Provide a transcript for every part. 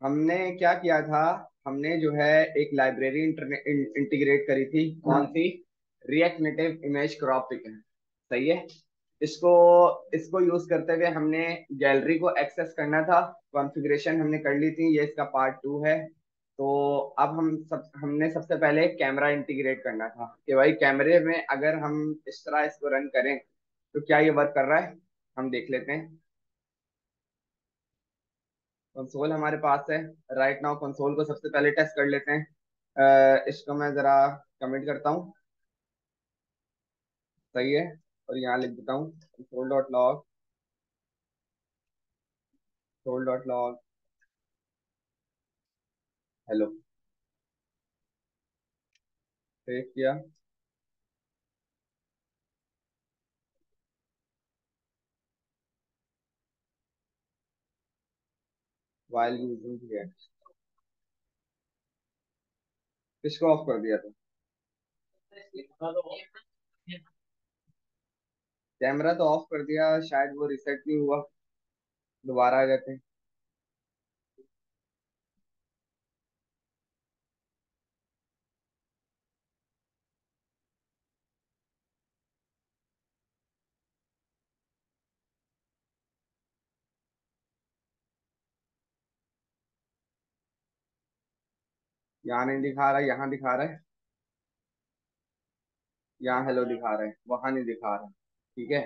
हमने क्या किया था, हमने जो है एक लाइब्रेरी इंटीग्रेट करी थी। कौन सी? React Native image crop picker. सही है। इसको इसको यूज करते हुए हमने गैलरी को एक्सेस करना था। कॉन्फ़िगरेशन हमने कर ली थी, ये इसका पार्ट 2 है। तो अब हमने सबसे पहले कैमरा इंटीग्रेट करना था कि भाई कैमरे में अगर हम इस तरह इसको रन करें तो क्या ये वर्क कर रहा है। हम देख लेते हैं। कंसोल हमारे पास है। राइट नाउ कंसोल को सबसे पहले टेस्ट कर लेते हैं। इसको मैं जरा कमेंट करता हूँ। सही है। और यहाँ लिख देता हूँ console.log हेलो। सेव किया। वाइल यूजिंग है। इसको ऑफ कर दिया था। कैमरा तो ऑफ कर दिया, शायद वो रिसेट नहीं हुआ। दोबारा आ जाते हैं। यहाँ नहीं दिखा रहा, यहाँ दिखा रहा है। यहाँ हेलो दिखा रहा है, वहां नहीं दिखा रहा। ठीक है।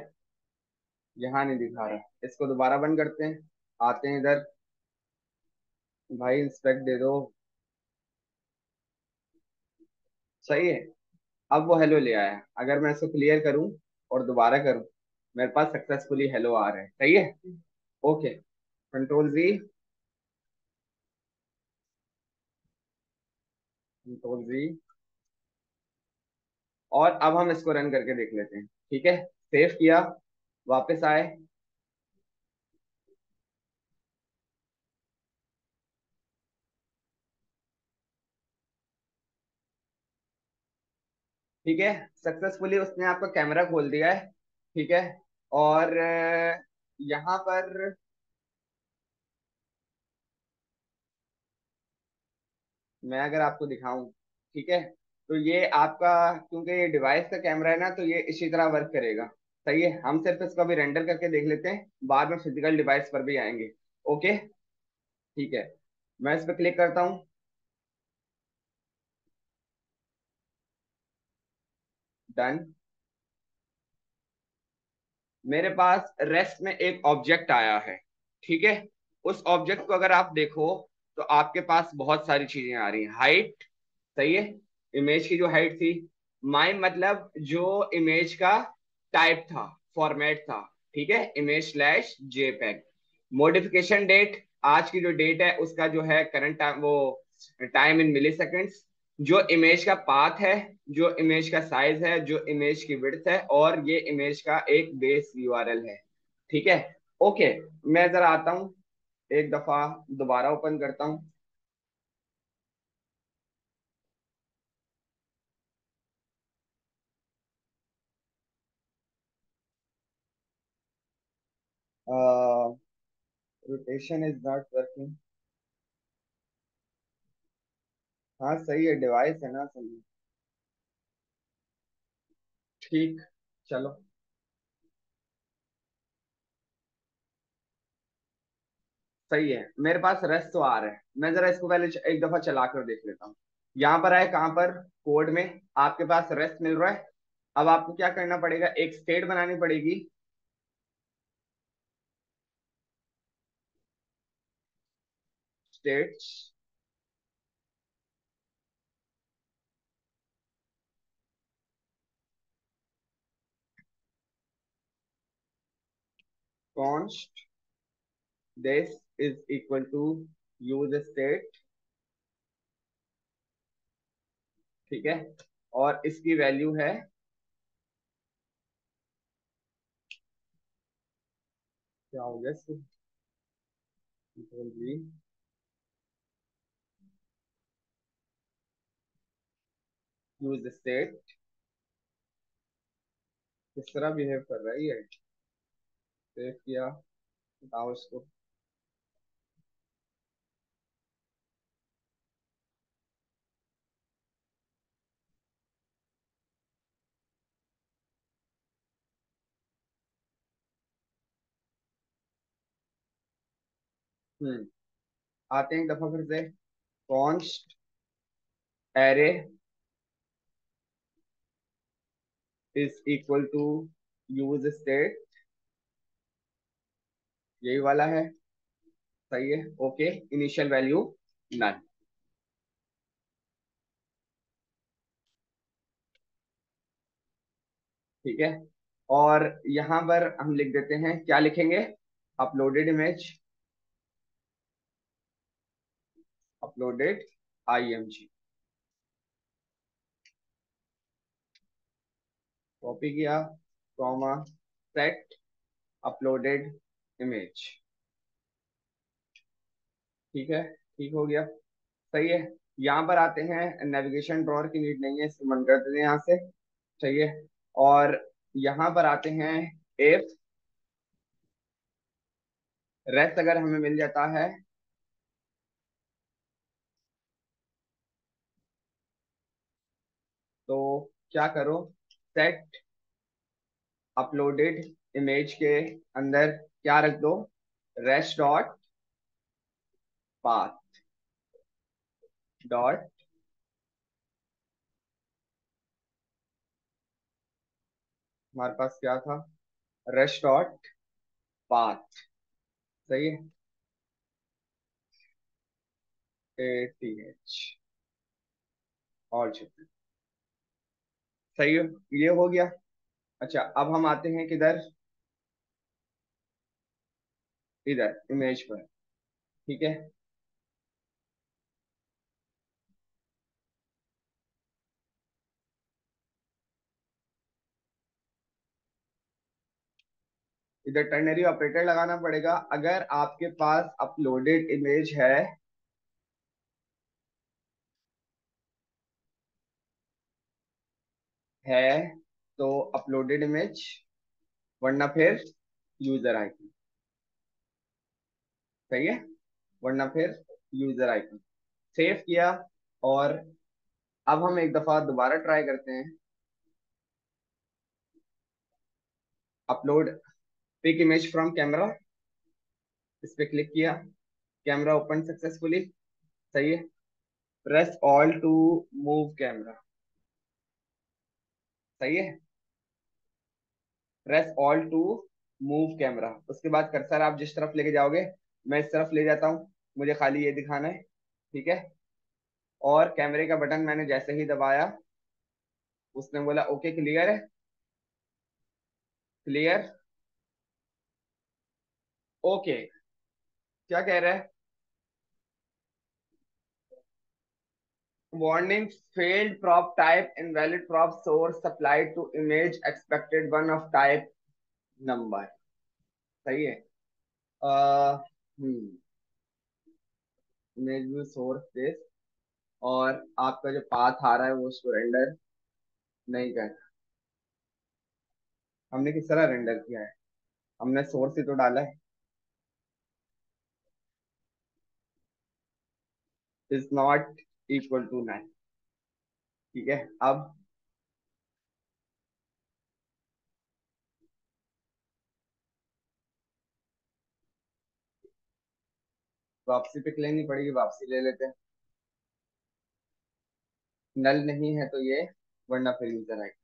यहाँ नहीं दिखा रहा। इसको दोबारा बंद करते हैं। आते हैं इधर। भाई इंस्पेक्ट दे दो। सही है। अब वो हेलो ले आया। अगर मैं इसको क्लियर करूं और दोबारा करूं, मेरे पास सक्सेसफुली हेलो आ रहा है। सही है। Okay. Control Z। Control Z। और अब हम इसको रन करके देख लेते हैं। ठीक है। सेव किया। वापस आए। ठीक है। सक्सेसफुली उसने आपका कैमरा खोल दिया है। ठीक है। और यहाँ पर मैं अगर आपको दिखाऊं, ठीक है, तो ये आपका, क्योंकि ये डिवाइस का कैमरा है ना, तो ये इसी तरह वर्क करेगा। सही है। हम सिर्फ इसको अभी रेंडर करके देख लेते हैं, बाद में फिजिकल डिवाइस पर भी आएंगे। ओके। ठीक है। मैं इस पर क्लिक करता हूँ। डन। मेरे पास रेस्ट में एक ऑब्जेक्ट आया है। ठीक है। उस ऑब्जेक्ट को अगर आप देखो तो आपके पास बहुत सारी चीजें आ रही हैं। हाइट। सही है। इमेज की जो हाइट थी। माई मतलब जो इमेज का टाइप था, फॉर्मेट था। ठीक है। Image slash jpeg. Modification date, आज की जो डेट है उसका जो है करंट टाइम, वो टाइम इन मिली सेकेंड्स। जो इमेज का पाथ है, जो इमेज का साइज है, जो इमेज की विड्थ है, और ये इमेज का एक बेस यूआरएल है। ठीक है। ओके। मैं जरा आता हूँ, एक दफा दोबारा ओपन करता हूँ। Rotation is not working. हाँ सही है, डिवाइस है ना सही। ठीक। चलो। सही है। मेरे पास रेस्ट तो आ रहा है। मैं जरा इसको पहले एक दफा चला कर देख लेता हूँ। यहाँ पर आए, कहाँ पर? कोड में। आपके पास रेस्ट मिल रहा है। अब आपको क्या करना पड़ेगा, एक स्टेट बनानी पड़ेगी। State const this is equal to use state. ठीक है। और इसकी वैल्यू है, क्या हो गया इसको, यूज स्टेट। किस तरह बिहेव कर रहा है ये। सेव किया। बताओ इसको। आते हैं एक दफा फिर से। Const array is equal to use state, यही वाला है। सही है, ओके। Initial value none. ठीक है। और यहां पर हम लिख देते हैं, क्या लिखेंगे? Uploaded image, uploaded IMG. Copy किया, कॉमा, सेट अपलोडेड इमेज। ठीक है, ठीक हो गया। सही है। यहाँ पर आते हैं, नेविगेशन ड्रॉअर की नीड नहीं है, इसको बंद कर देते हैं यहाँ से। सही है। और यहाँ पर आते हैं, इफ रेस्ट अगर हमें मिल जाता है तो क्या करो, सेट अपलोडेड इमेज के अंदर क्या रख दो, रेस्ट डॉट पाथ डॉट, हमारे पास क्या था, रेस्ट डॉट पाथ। सही है, ATH और छुट्टी। सही है, ये हो गया। अच्छा, अब हम आते हैं किधर, इधर इमेज पर। ठीक है। इधर टर्नरी ऑपरेटर लगाना पड़ेगा अगर आपके पास अपलोडेड इमेज है तो अपलोडेड इमेज, वरना फिर यूजर आइकन। सही है, वरना फिर यूजर आइकन। सेव किया, और अब हम एक दफा दोबारा ट्राई करते हैं। Upload pick image from camera, इस पे क्लिक किया, कैमरा ओपन सक्सेसफुली। सही है। Press all to move camera. सही है, press all to move camera. उसके बाद कर्सर आप जिस तरफ लेके जाओगे, मैं इस तरफ ले जाता हूँ, मुझे खाली ये दिखाना है। ठीक है। और कैमरे का बटन मैंने जैसे ही दबाया, उसने बोला ओके क्लियर है, क्लियर, ओके। क्या कह रहा है, warning, failed prop type, invalid prop source supplied to image, expected one of type number. सही है। इमेज व्यू सोर्स दिस, और आपका जो पाथ आ रहा है वो उसको रेंडर नहीं कर। हमने किस तरह रेंडर किया है, हमने सोर्स ही तो डाला है, इज नॉट इक्वल टू 9। ठीक है। अब वापसी पे लेनी पड़ेगी, वापसी ले लेते हैं। नल नहीं है तो ये, वरना फिर यूजर आएगा।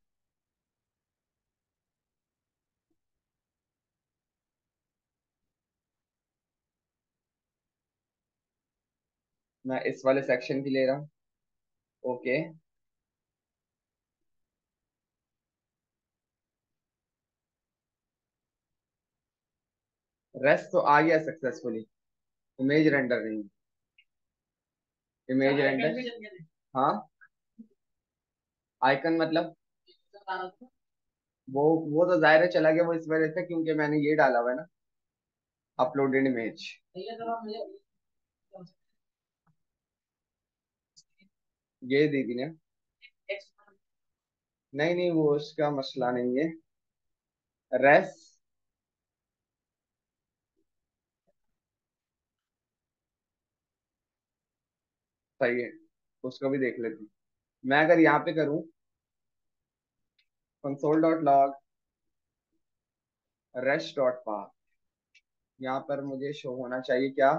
मैं इस वाले सेक्शन की ले रहा हूँ। ओके, रेस्ट तो आ गया सक्सेसफुली, इमेज रेंडर नहीं, इमेज रेंडर। हाँ, आइकन मतलब, वो तो जाहिर है चला गया, वो इस वजह से क्योंकि मैंने ये डाला हुआ है ना, अपलोडेड इमेज। ये दीदी ने, नहीं नहीं वो उसका मसला नहीं है। रेस, सही है, उसको भी देख लेते हैं। मैं अगर यहाँ पे करूँ console dot log rest dot path, यहाँ पर मुझे शो होना चाहिए क्या,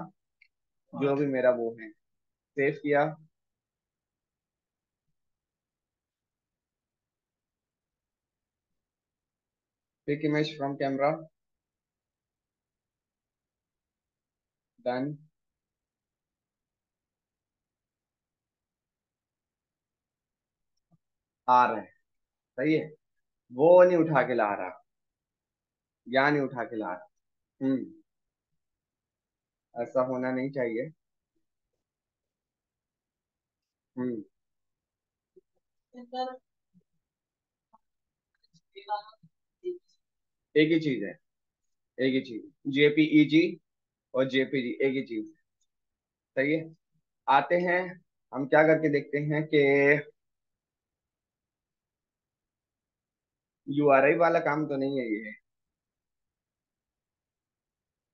जो भी मेरा वो है, सेव किया। Pick image from camera, done. आ रहा है, सही है। वो नहीं उठा के ला रहा, या नहीं उठा के ला रहा। हम्म। ऐसा होना नहीं चाहिए। हम्म। एक ही चीज है, एक ही चीज, जेपीईजी और जेपीजी एक ही चीज। सही है। आते हैं, हम क्या करके देखते हैं कि यूआरआई वाला काम तो नहीं है ये।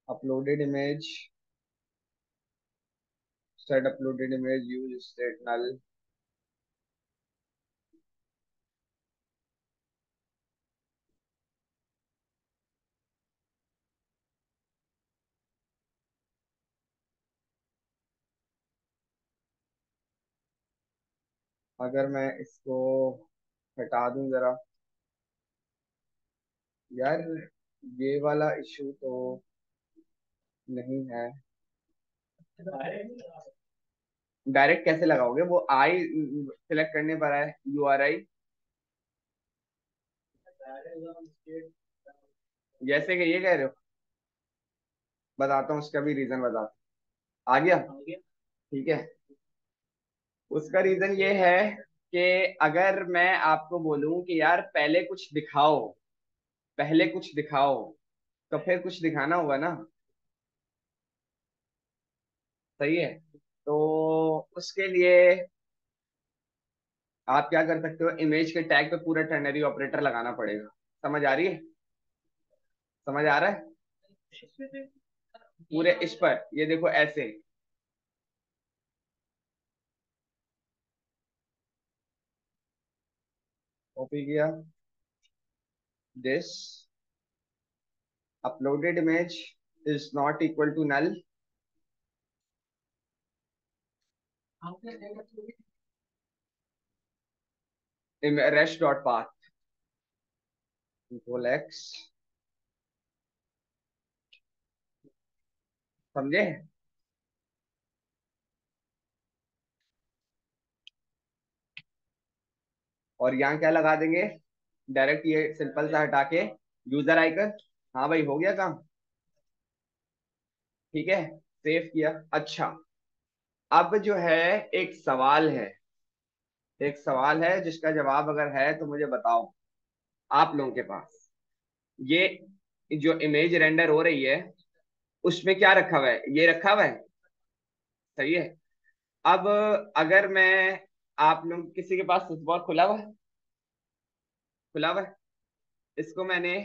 Uploaded image, set uploaded image, use state null. अगर मैं इसको हटा दूं जरा, यार ये वाला इशू तो नहीं है। डायरेक्ट कैसे लगाओगे, वो आई सिलेक्ट करने पर है यूआरआई। जैसे कि ये कह रहे हो, बताता हूँ उसका भी रीजन बताता हूँ। आ गया। ठीक है। उसका रीजन ये है कि अगर मैं आपको बोलूं कि यार पहले कुछ दिखाओ, पहले कुछ दिखाओ, तो फिर कुछ दिखाना होगा ना। सही है। तो उसके लिए आप क्या कर सकते हो, इमेज के टैग पे पूरा टर्नरी ऑपरेटर लगाना पड़ेगा। समझ आ रही है? समझ आ रहा है? पूरे इस पर ये देखो ऐसे। कॉपी किया, this uploaded image is not equal to null, rest dot path, control X. समझे? और यहाँ क्या लगा देंगे, डायरेक्ट ये सिंपल सा हटा के यूजर आइकन। हाँ भाई, हो गया काम। ठीक है, सेव किया। अच्छा, अब जो है एक सवाल है, एक सवाल है जिसका जवाब अगर है तो मुझे बताओ। आप लोगों के पास ये जो इमेज रेंडर हो रही है, उसमें क्या रखा हुआ है, ये रखा हुआ है। सही है। अब अगर मैं, आप लोग किसी के पास स्विच बॉक्स खुला हुआ है, खुला हुआ है, इसको मैंने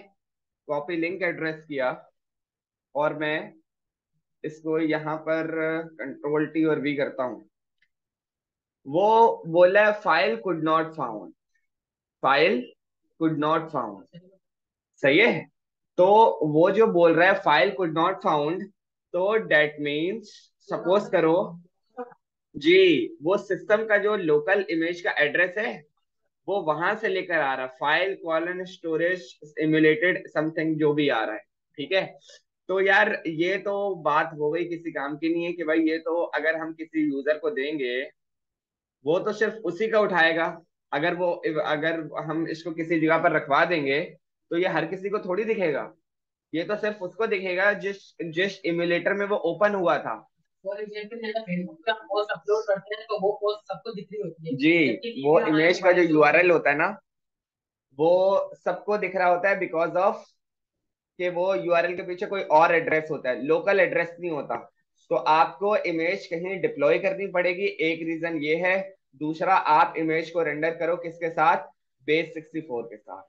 कॉपी लिंक एड्रेस किया, और मैं इसको यहाँ पर कंट्रोल टी और वी करता हूँ। वो बोला है file could not found, file could not found. सही है। तो वो जो बोल रहा है फाइल कुड नॉट फाउंड, तो डेट मीन्स, सपोज करो जी, वो सिस्टम का जो लोकल इमेज का एड्रेस है, वो वहां से लेकर आ रहा है, फाइल कॉलन स्टोरेज इम्यूलेटेड समथिंग जो भी आ रहा है। ठीक है। तो यार ये तो बात हो गई, किसी काम की नहीं है कि भाई ये तो अगर हम किसी यूजर को देंगे, वो तो सिर्फ उसी का उठाएगा। अगर वो, अगर हम इसको किसी जगह पर रखवा देंगे, तो ये हर किसी को थोड़ी दिखेगा। ये तो सिर्फ उसको दिखेगा जिस जिस इम्यूलेटर में वो ओपन हुआ था। फॉर एग्जाम्पल जैसा फेसबुक पे हम पोस्ट अपलोड करते हैं तो वो पोस्ट सबको दिख रही होती है जी, वो इमेज का जो यूआरएल होता है ना, वो सबको दिख रहा होता है, बिकॉज ऑफ कि वो यूआरएल के पीछे कोई और एड्रेस होता है, लोकल एड्रेस नहीं होता। तो आपको इमेज कहीं डिप्लॉय करनी पड़ेगी, एक रीजन ये है। दूसरा, आप इमेज को रेंडर करो किसके साथ, बेस 64 के साथ।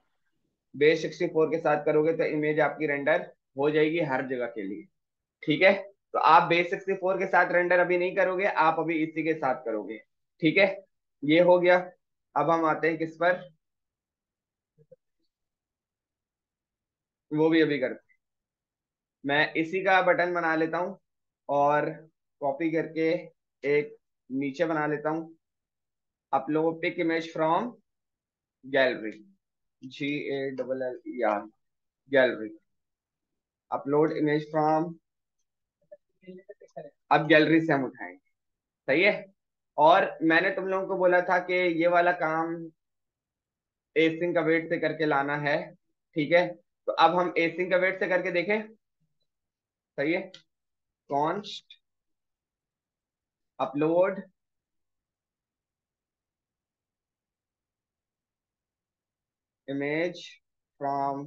बेस 64 के साथ करोगे तो इमेज आपकी रेंडर हो जाएगी हर जगह के लिए। ठीक है। तो आप बेस 64 के साथ रेंडर अभी नहीं करोगे, आप अभी इसी के साथ करोगे। ठीक है, ये हो गया। अब हम आते हैं किस पर, वो भी अभी करते हैं। मैं इसी का बटन बना लेता हूँ, और कॉपी करके एक नीचे बना लेता हूँ, upload pick image from gallery, GALLER, gallery, upload image from, अब गैलरी से हम उठाएंगे। सही है। और मैंने तुम लोगों को बोला था कि ये वाला काम एसिंग का वेट से करके लाना है। ठीक है, तो अब हम एसिंग का वेट से करके देखें। सही है। Const upload image from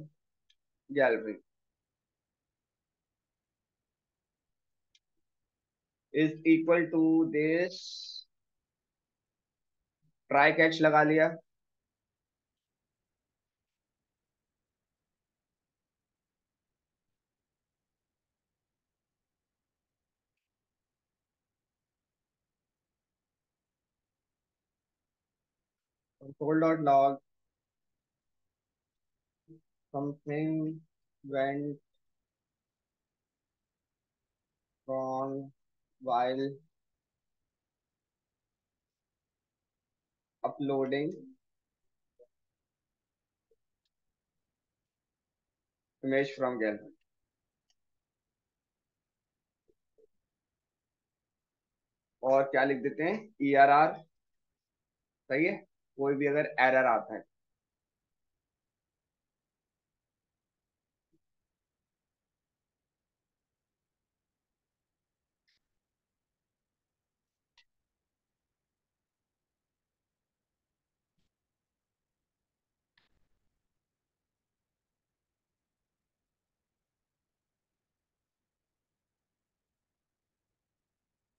gallery is equal to this, try catch लगा लिया। console dot log something went wrong while uploading image from gallery। और क्या लिख देते हैं, ERR। सही है, कोई भी अगर एरर आता है।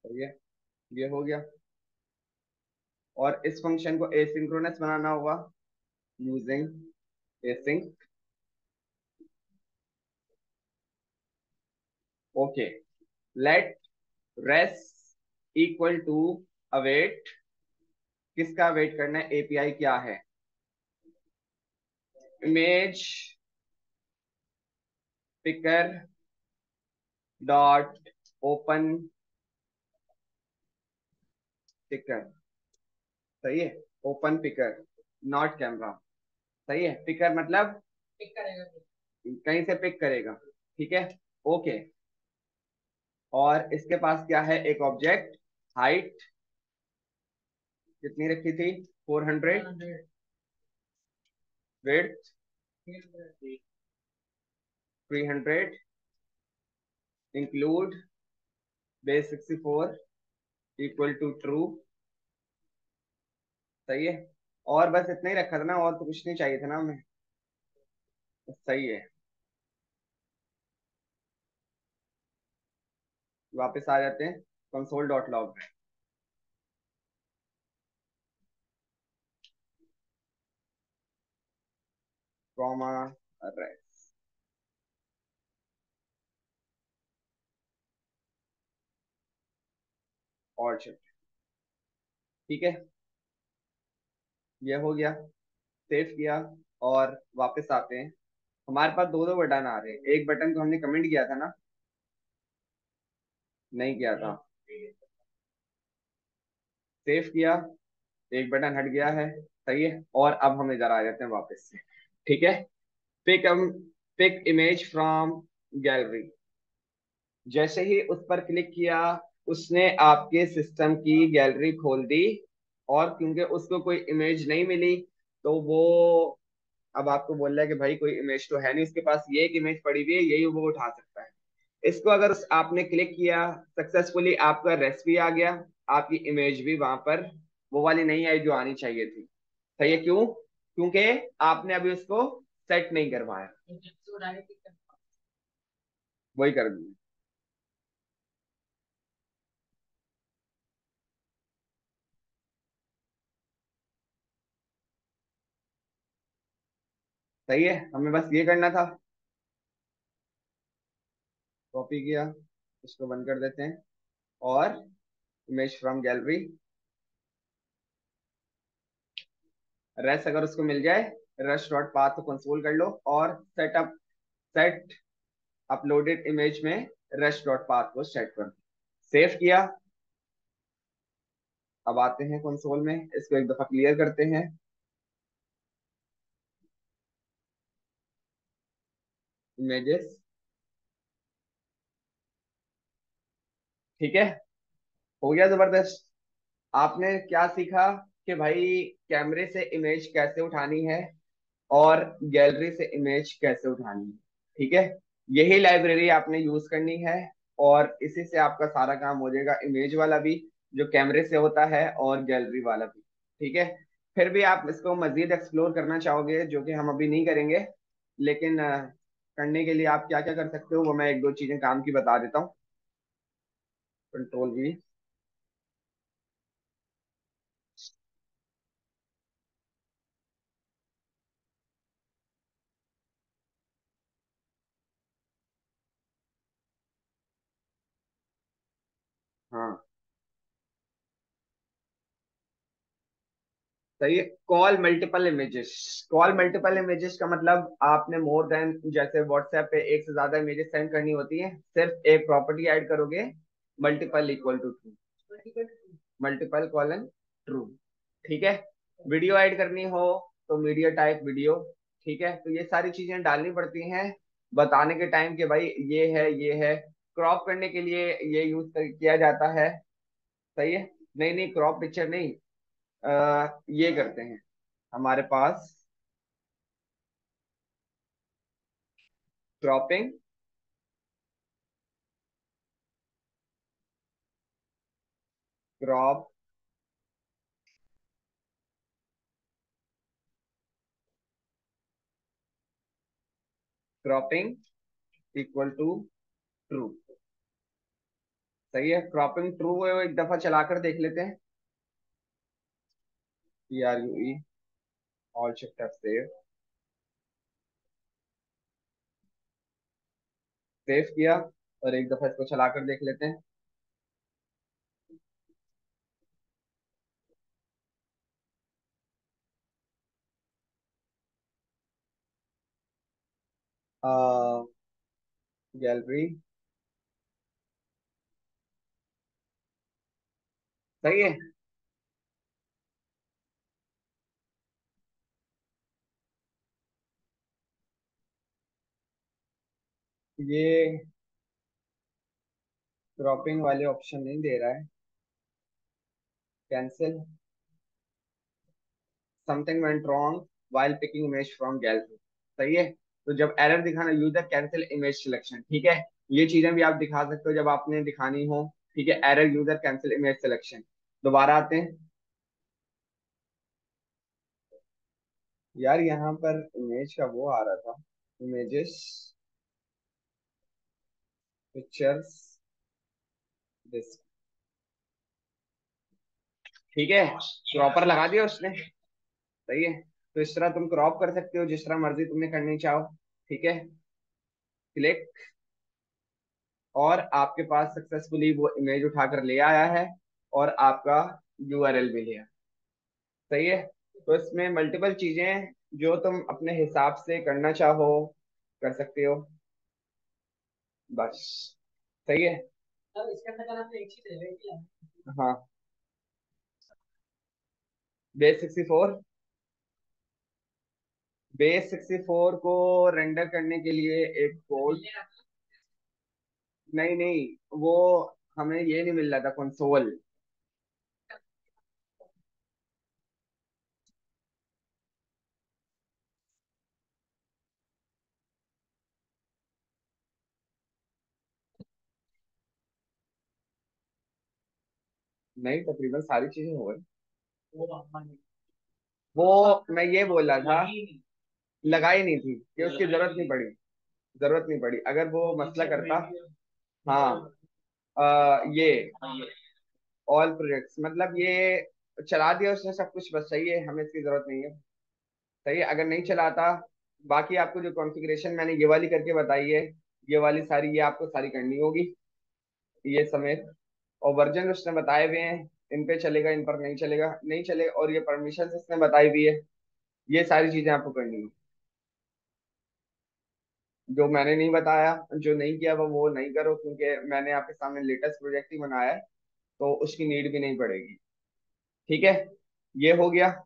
सही है, ये हो गया। और इस फंक्शन को एसिंक्रोनस बनाना होगा using async. Okay, let rest equal to await, किसका वेट करना है, एपीआई क्या है, image picker dot open picker. सही है, ओपन पिकर नॉट कैमरा। सही है, पिकर मतलब कहीं से पिक करेगा। ठीक है। ओके, और इसके पास क्या है, एक ऑब्जेक्ट हाइट कितनी रखी थी, 400, width 300, include base 64 equal to true. सही है, और बस इतना ही रखा था ना, और तो कुछ नहीं चाहिए था ना हमें। सही है, वापस आ जाते हैं कंसोल डॉट लॉग में। कॉमा रेस, और ठीक है, ये हो गया, सेव किया। और वापस आते हैं, हमारे पास दो दो बटन आ रहे हैं, एक बटन को हमने कमेंट किया था ना, नहीं किया था, सेव किया, एक बटन हट गया है। सही है, और अब हम इधर आ जाते हैं वापस से। ठीक है, pick pick image from gallery, जैसे ही उस पर क्लिक किया उसने आपके सिस्टम की गैलरी खोल दी, और क्योंकि उसको कोई इमेज नहीं मिली, तो वो अब आपको बोल रहा है कि भाई कोई इमेज तो है नहीं उसके पास, ये एक इमेज पड़ी हुई है, यही वो उठा सकता है। इसको अगर आपने क्लिक किया सक्सेसफुली, आपका रेसिपी आ गया, आपकी इमेज भी वहां पर वो वाली नहीं आई जो आनी चाहिए थी। सही है, क्यों, क्योंकि आपने अभी उसको सेट नहीं करवाया। वही कर दिया। सही है, हमें बस ये करना था, कॉपी किया, इसको बंद कर देते हैं, और इमेज फ्रॉम गैलरी, रेस्ट अगर उसको मिल जाए, रेस्ट डॉट पाथ को कंसोल कर लो, और सेट अपलोडेड इमेज में रेस्ट डॉट पाथ को सेट कर दो। सेव किया। अब आते हैं कंसोल में, इसको एक दफा क्लियर करते हैं। इमेजेस। ठीक है, हो गया जबरदस्त। आपने क्या सीखा कि भाई कैमरे से इमेज कैसे उठानी है और गैलरी से इमेज कैसे उठानी है। ठीक है, यही लाइब्रेरी आपने यूज करनी है और इसी से आपका सारा काम हो जाएगा, इमेज वाला भी जो कैमरे से होता है और गैलरी वाला भी। ठीक है, फिर भी आप इसको मजीद एक्सप्लोर करना चाहोगे जो कि हम अभी नहीं करेंगे, लेकिन करने के लिए आप क्या क्या कर सकते हो वो मैं एक दो चीजें काम की बता देता हूँ। कंट्रोल भी। हाँ सही है। Call multiple images. Call multiple images का मतलब आपने मोर देन, जैसे व्हाट्सएप पे एक से ज्यादा इमेजेस सेंड करनी होती है, सिर्फ एक प्रॉपर्टी ऐड करोगे, multiple equal to true, multiple colon true. ठीक है, वीडियो ऐड करनी हो तो मीडिया टाइप वीडियो। ठीक है, तो ये सारी चीजें डालनी पड़ती हैं बताने के टाइम के भाई ये है ये है। क्रॉप करने के लिए ये यूज किया जाता है। सही है। नहीं नहीं, क्रॉप पिक्चर नहीं, ये करते हैं हमारे पास cropping. Crop. Cropping equal to true. सही है, क्रॉपिंग ट्रू है, वो एक दफा चलाकर देख लेते हैं। TRUE, all shift F save. Save किया और एक दफा इसको चलाकर देख लेते हैं। गैलरी। सही है। ये क्रॉपिंग वाले ऑप्शन नहीं दे रहा है। Cancel. Something went wrong while picking image from gallery. सही है, तो जब एरर दिखाना, यूजर कैंसिल इमेज सिलेक्शन। ठीक है, ये चीजें भी आप दिखा सकते हो जब आपने दिखानी हो। ठीक है, error user cancel image selection. दोबारा आते हैं। यार यहाँ पर इमेज का वो आ रहा था, इमेजेस, पिक्चर्स, दिस। ठीक है, क्रॉपर लगा दिया उसने। सही है, तो इस तरह तुम क्रॉप कर सकते हो जिस तरह मर्जी तुमने करनी चाहो। ठीक है, क्लिक, और आपके पास सक्सेसफुली वो इमेज उठाकर ले आया है और आपका URL भी लिया। सही है, तो इसमें मल्टीपल चीजें जो तुम अपने हिसाब से करना चाहो कर सकते हो बस। सही है। अब इसके अंदर क्या आपने एक चीज है क्या? हाँ, बेस 64। बेस 64 को रेंडर करने के लिए एक कोड। नहीं नहीं, वो हमें ये नहीं मिल रहा था कंसोल। नहीं, तकरीबन सारी चीजें हो गई। वो मैं ये बोल रहा था, लगाई नहीं थी कि उसकी जरूरत नहीं पड़ी। जरूरत नहीं पड़ी, अगर वो मसला करता। हाँ, ये ऑल प्रोजेक्ट्स मतलब ये चला दिया उसने सब कुछ, बस सही है, हमें इसकी जरूरत नहीं है। सही है, अगर नहीं चलाता, बाकी आपको जो कॉन्फ़िगरेशन मैंने ये वाली करके बताई है, ये वाली सारी ये आपको सारी करनी होगी, ये समेत। और वर्जन उसने बताए हुए हैं, इन पे चलेगा, इन पर नहीं चलेगा, नहीं चलेगा, और ये परमिशन उसने बताई हुई है, ये सारी चीजें आपको करनी है। जो मैंने नहीं बताया, जो नहीं किया वो नहीं करो, क्योंकि मैंने आपके सामने लेटेस्ट प्रोजेक्ट ही बनाया है, तो उसकी नीड भी नहीं पड़ेगी। ठीक है, ये हो गया।